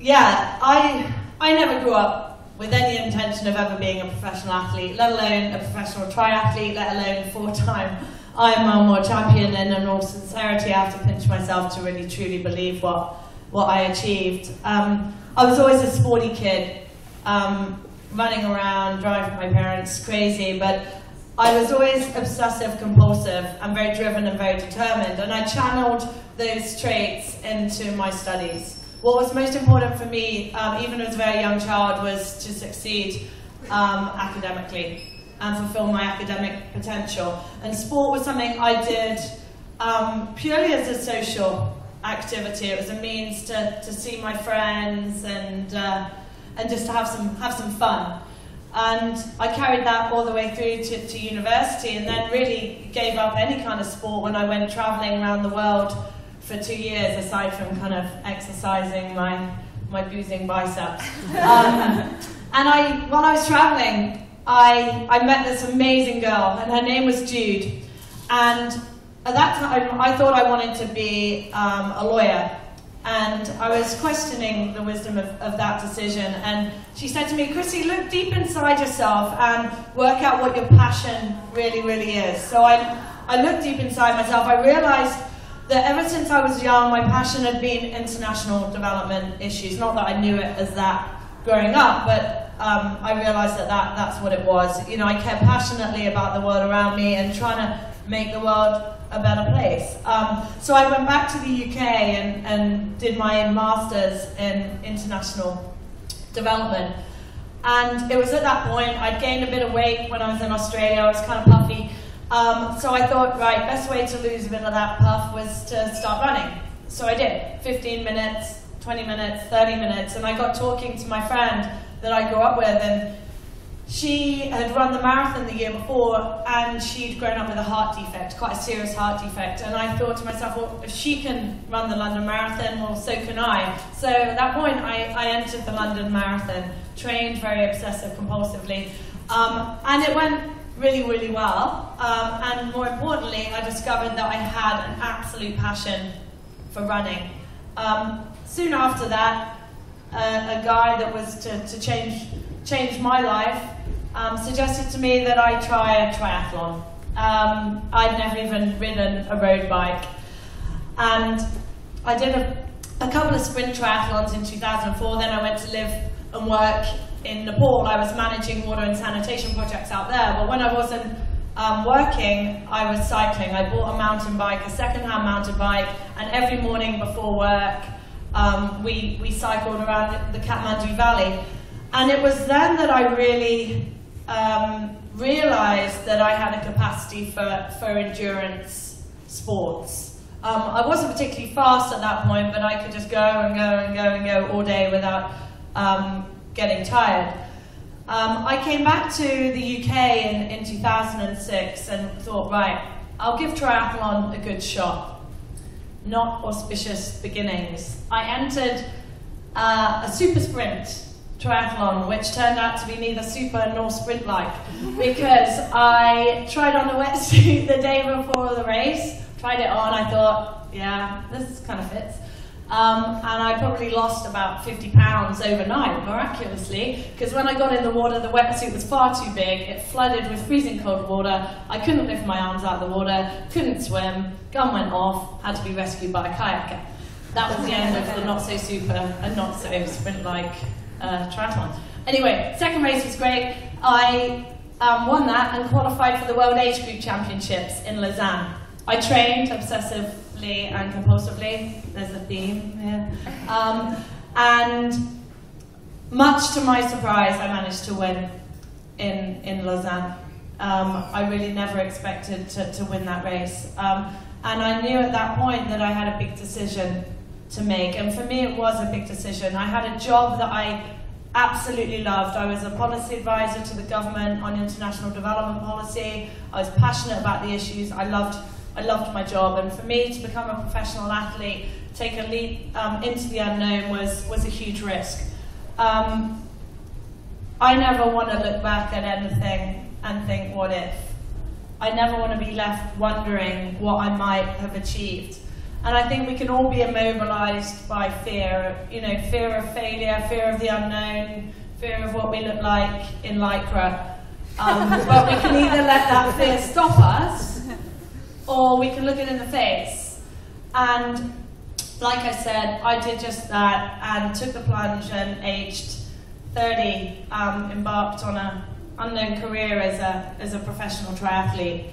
yeah, I never grew up with any intention of ever being a professional athlete, let alone a professional triathlete, let alone four-time Ironman world champion. And in all sincerity, I have to pinch myself to really truly believe what I achieved. I was always a sporty kid, running around, driving my parents crazy, but I was always obsessive compulsive and very driven and very determined, and I channeled those traits into my studies. What was most important for me, even as a very young child, was to succeed academically and fulfill my academic potential. And sport was something I did purely as a social activity. It was a means to see my friends and just to have some fun. And I carried that all the way through to university, and then really gave up any kind of sport when I went traveling around the world for 2 years, aside from kind of exercising my boozing biceps. And while I was traveling, I met this amazing girl, and her name was Jude. And at that time, I thought I wanted to be a lawyer. And I was questioning the wisdom of that decision. And she said to me, Chrissie, look deep inside yourself and work out what your passion really, really is. So I looked deep inside myself. I realized that ever since I was young, my passion had been international development issues. Not that I knew it as that growing up, but I realized that's what it was. You know, I cared passionately about the world around me and trying to make the world a better place. So I went back to the UK and did my master's in international development. And it was at that point, I'd gained a bit of weight when I was in Australia. I was kind of puffy. So I thought, right, best way to lose a bit of that puff was to start running. So I did, 15 minutes, 20 minutes, 30 minutes, and I got talking to my friend that I grew up with, and she had run the marathon the year before, and she'd grown up with a heart defect, quite a serious heart defect, and I thought to myself, well, if she can run the London Marathon, well, so can I. So at that point, I entered the London Marathon, trained very obsessive compulsively, and it went really, really well, and more importantly, I discovered that I had an absolute passion for running. Soon after that, a guy that was to change my life suggested to me that I try a triathlon. I'd never even ridden a road bike, and I did a couple of sprint triathlons in 2004. Then I went to live and work in Nepal. I was managing water and sanitation projects out there, but when I wasn't working, I was cycling. I bought a mountain bike, a second-hand mountain bike, and every morning before work, we cycled around the Kathmandu Valley. And it was then that I really realized that I had a capacity for endurance sports. I wasn't particularly fast at that point, but I could just go and go and go and go all day without getting tired. I came back to the UK in 2006 and thought, right, I'll give triathlon a good shot. Not auspicious beginnings. I entered a super sprint triathlon, which turned out to be neither super nor sprint-like, because I tried on a wetsuit the day before the race, tried it on, I thought, yeah, this kind of fits. And I probably lost about 50 pounds overnight, miraculously, because when I got in the water, the wetsuit was far too big, it flooded with freezing cold water, I couldn't lift my arms out of the water, couldn't swim, gun went off, had to be rescued by a kayaker. That was the end of the not-so-super and not-so-sprint-like triathlon. Anyway, second race was great. I won that and qualified for the World Age Group Championships in Lausanne. I trained obsessively and compulsively. There's a theme here. And much to my surprise, I managed to win in Lausanne. I really never expected to win that race. And I knew at that point that I had a big decision to make. And for me, it was a big decision. I had a job that I absolutely loved. I was a policy advisor to the government on international development policy. I was passionate about the issues. I loved my job, and for me to become a professional athlete, take a leap into the unknown was a huge risk. I never want to look back at anything and think, what if? I never want to be left wondering what I might have achieved. And I think we can all be immobilized by fear, you know, fear of failure, fear of the unknown, fear of what we look like in Lycra. But we can either let that fear stop us, or we can look it in the face. And like I said, I did just that and took the plunge, and aged 30, embarked on an unknown career as a professional triathlete.